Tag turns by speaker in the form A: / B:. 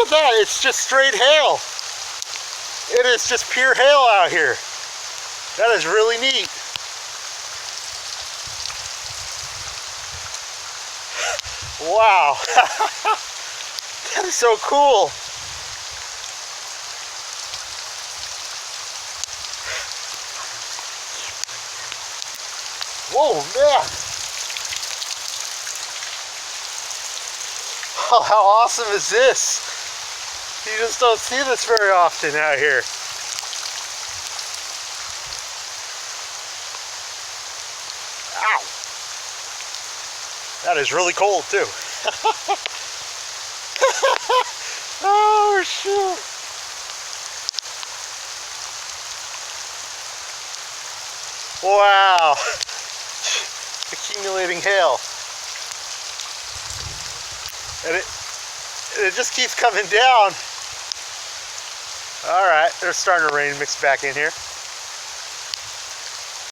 A: at that. It's just straight hail. It is just pure hail out here. That is really neat. Wow. That is so cool. Whoa, man. Oh, how awesome is this? You just don't see this very often out here. Ow. That is really cold too. Oh, shoot. Wow. Accumulating hail. And it just keeps coming down. All right, they're starting to rain mix back in here.